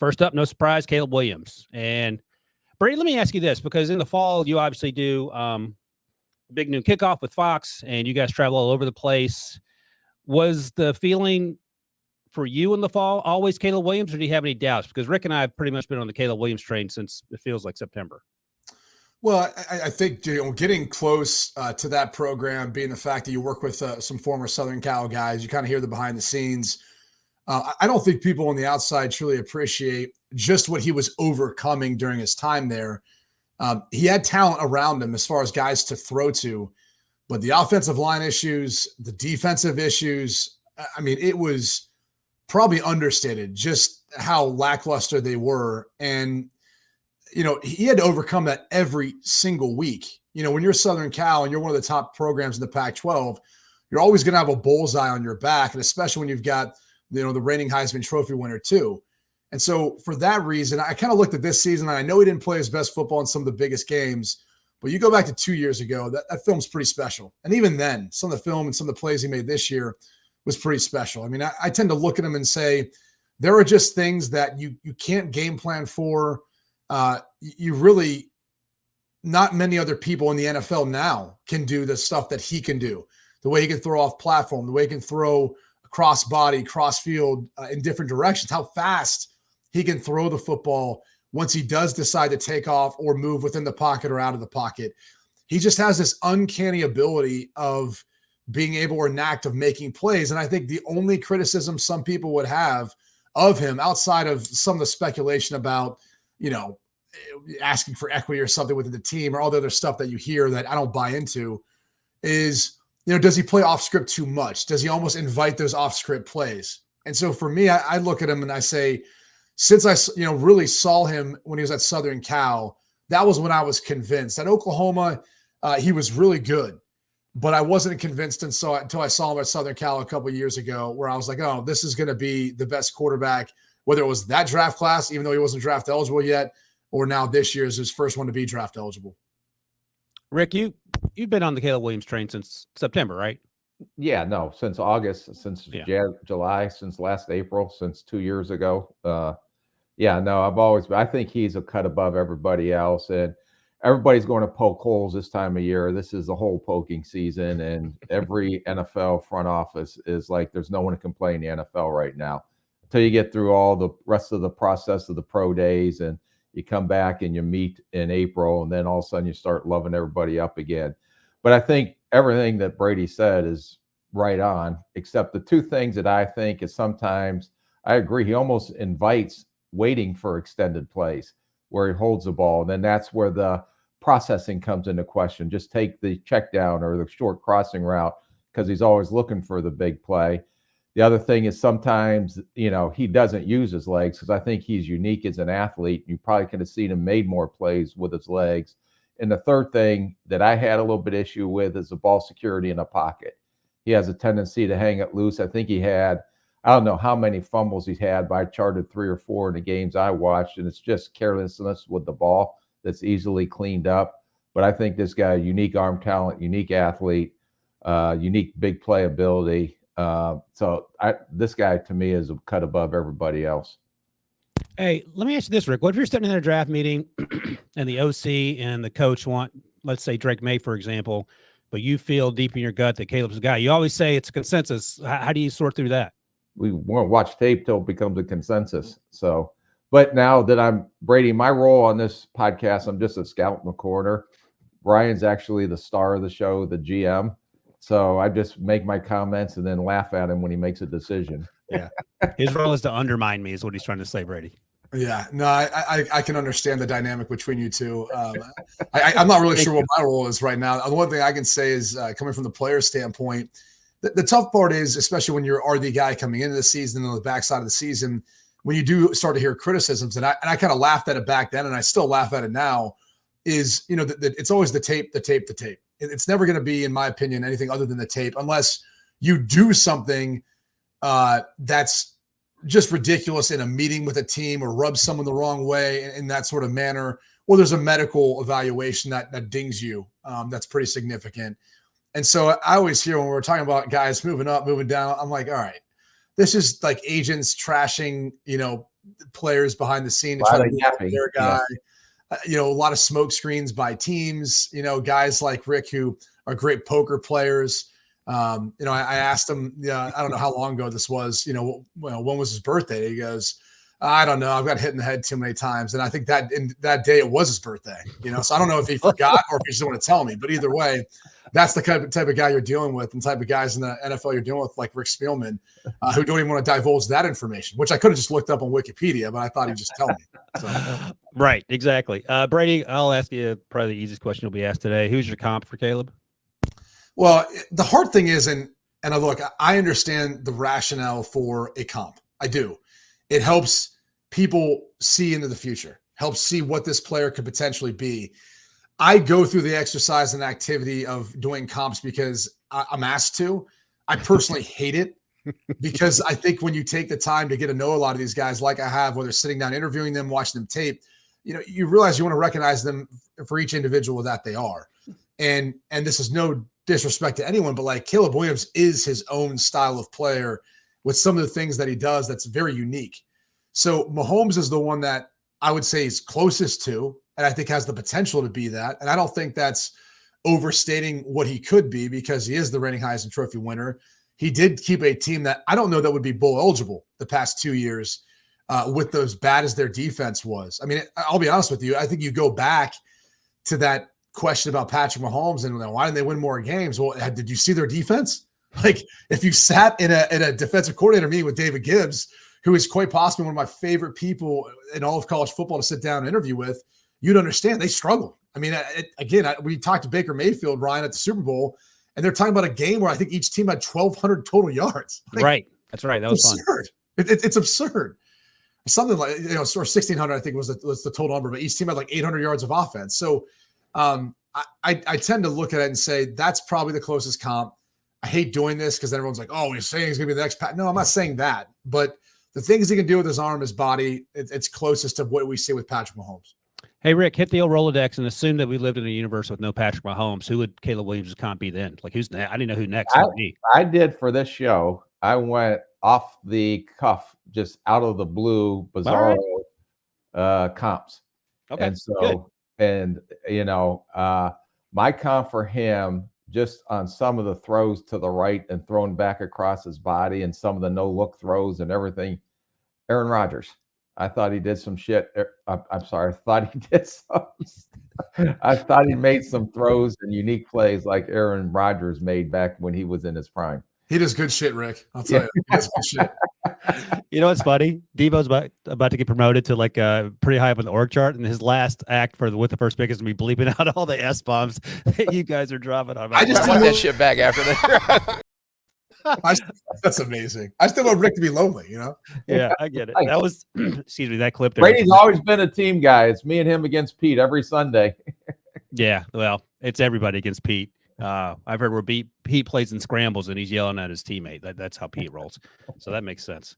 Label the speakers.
Speaker 1: First up, no surprise, Caleb Williams. And Brady, let me ask you this, because in the fall, you obviously do Big Noon Kickoff with Fox, and you guys travel all over the place. Was the feeling for you in the fall always Caleb Williams, or do you have any doubts? Because Rick and I have pretty much been on the Caleb Williams train since it feels like September.
Speaker 2: Well, I think getting close to that program, being the fact that you work with some former Southern Cal guys, you kind of hear the behind the scenes. I don't think people on the outside truly appreciate just what he was overcoming during his time there. He had talent around him as far as guys to throw to, but the offensive line issues, the defensive issues, I mean, it was probably understated just how lackluster they were. And, he had to overcome that every single week. When you're Southern Cal and you're one of the top programs in the Pac-12, you're always going to have a bullseye on your back, and especially when you've got, the reigning Heisman Trophy winner too. And so for that reason, I kind of looked at this season, and I know he didn't play his best football in some of the biggest games, but you go back to 2 years ago, that film's pretty special. And even then, some of the film and some of the plays he made this year was pretty special. I mean, I tend to look at him and say, there are just things that you can't game plan for. You really, not many other people in the NFL now can do the stuff that he can do. The way he can throw off platform, the way he can throw cross body, cross field in different directions, how fast he can throw the football once he does decide to take off or move within the pocket or out of the pocket. He just has this uncanny ability of being able or knack of making plays. And I think the only criticism some people would have of him, outside of some of the speculation about, asking for equity or something within the team or all the other stuff that you hear that I don't buy into, is, does he play off script too much? Does he almost invite those off script plays? And so for me, I look at him and I say, since I, really saw him when he was at Southern Cal, that was when I was convinced. At Oklahoma, he was really good, but I wasn't convinced until I saw him at Southern Cal a couple of years ago, where I was like, oh, this is going to be the best quarterback, whether it was that draft class, even though he wasn't draft eligible yet, or now this year is his first one to be draft eligible.
Speaker 1: Rick, you've been on the Caleb Williams train since September, right?
Speaker 3: Yeah, no, since August, since July, since last April, since 2 years ago. I think he's a cut above everybody else, and everybody's going to poke holes this time of year. This is the whole poking season, and every NFL front office is like, there's no one to complain in the NFL right now until you get through all the rest of the process of the pro days, and you come back and you meet in April, and then all of a sudden you start loving everybody up again. But I think everything that Brady said is right on, except the two things that I think is sometimes, I agree, he almost invites waiting for extended plays where he holds the ball. And then that's where the processing comes into question. Just take the check down or the short crossing route, because he's always looking for the big play. The other thing is sometimes, he doesn't use his legs, because I think he's unique as an athlete. You probably could have seen him made more plays with his legs. And the third thing that I had a little bit issue with is the ball security in the pocket. He has a tendency to hang it loose. I think he had, I don't know how many fumbles he's had, but I charted 3 or 4 in the games I watched, and it's just carelessness with the ball that's easily cleaned up. But I think this guy, unique arm talent, unique athlete, unique big play ability. This guy to me is a cut above everybody else.
Speaker 1: Hey, let me ask you this, Rick. What if you're sitting in a draft meeting and the OC and the coach want, let's say Drake May, for example, but you feel deep in your gut that Caleb's the guy? You always say it's a consensus. How do you sort through that?
Speaker 3: We won't watch tape till it becomes a consensus. So, but now that I'm Brady, my role on this podcast, I'm just a scout in the corner. Brian's actually the star of the show, the GM. So I just make my comments and then laugh at him when he makes a decision.
Speaker 1: Yeah. His role is to undermine me, is what he's trying to say, Brady.
Speaker 2: Yeah, no, I can understand the dynamic between you two. I'm not really sure what my role is right now. The one thing I can say is coming from the player standpoint, the tough part is, especially when you're the guy coming into the season and on the backside of the season, when you do start to hear criticisms, and I kind of laughed at it back then, and I still laugh at it now, is, it's always the tape. It's never going to be, in my opinion, anything other than the tape, unless you do something that's just ridiculous in a meeting with a team or rub someone the wrong way in that sort of manner, or there's a medical evaluation that dings you. That's pretty significant. And so I always hear when we're talking about guys moving up, moving down, I'm like, all right, this is like agents trashing, players behind the scene to
Speaker 3: A lot
Speaker 2: try to
Speaker 3: of
Speaker 2: be
Speaker 3: yapping,
Speaker 2: their guy. A lot of smoke screens by teams, guys like Rick who are great poker players. I asked him, I don't know how long ago this was, when was his birthday? He goes, I don't know. I've got hit in the head too many times. And I think that in that day it was his birthday, so I don't know if he forgot or if he just didn't want to tell me, but either way, that's the type of guy you're dealing with and type of guys in the NFL you're dealing with, like Rick Spielman, who don't even want to divulge that information, which I could have just looked up on Wikipedia, but I thought he'd just tell me. So.
Speaker 1: Right. Exactly. Brady, I'll ask you probably the easiest question you'll be asked today. Who's your comp for Caleb?
Speaker 2: Well, the hard thing is, and look, I understand the rationale for a comp. I do. It helps people see into the future, helps see what this player could potentially be. I go through the exercise and activity of doing comps because I'm asked to. I personally hate it because I think when you take the time to get to know a lot of these guys, like I have, whether sitting down, interviewing them, watching them tape, you realize you want to recognize them for each individual that they are. And this is no disrespect to anyone, but like Caleb Williams is his own style of player with some of the things that he does that's very unique. So Mahomes is the one that I would say is closest to, and I think has the potential to be that. And I don't think that's overstating what he could be because he is the reigning Heisman Trophy winner. He did keep a team that I don't know that would be bowl eligible the past 2 years with as bad as their defense was. I mean, I'll be honest with you. I think you go back to that question about Patrick Mahomes and why didn't they win more games? Well, did you see their defense? Like if you sat in a defensive coordinator meeting with David Gibbs, who is quite possibly one of my favorite people in all of college football to sit down and interview with, you'd understand they struggled. I mean, we talked to Baker Mayfield, Ryan, at the Super Bowl, and they're talking about a game where I think each team had 1,200 total yards. Like,
Speaker 1: right. That's right. That was
Speaker 2: absurd. It's absurd. Something like, or 1,600, I think was the total number, but each team had like 800 yards of offense. So I tend to look at it and say that's probably the closest comp. I hate doing this because everyone's like, oh, he's saying he's going to be the next Pat. No, I'm not saying that. But the things he can do with his arm, his body, it's closest to what we see with Patrick Mahomes.
Speaker 1: Hey, Rick, hit the old Rolodex and assume that we lived in a universe with no Patrick Mahomes. Who would Caleb Williams' comp be then? Like, who's next? I didn't know who next would be.
Speaker 3: I did for this show. I went off the cuff, just out of the blue, bizarro comps.
Speaker 1: Okay.
Speaker 3: And so, my comp for him, just on some of the throws to the right and thrown back across his body and some of the no-look throws and everything, Aaron Rodgers. I thought he did some shit. I'm sorry. I thought he made some throws and unique plays like Aaron Rodgers made back when he was in his prime.
Speaker 2: He does good shit, Rick. I'll tell you. He does good shit.
Speaker 1: You know what's funny? Debo's about to get promoted to like pretty high up on the org chart, and his last act for with the first pick is going to be bleeping out all the S bombs that you guys are dropping on.
Speaker 4: I just want that shit back after that.
Speaker 2: That's amazing. I still want Rick to be lonely,
Speaker 1: Yeah, I get it. That was, excuse me, that clip there.
Speaker 3: Brady's always been a team guy. It's me and him against Pete every Sunday.
Speaker 1: Yeah, well, it's everybody against Pete. I've heard where Pete plays in scrambles and he's yelling at his teammate. That's how Pete rolls. So that makes sense.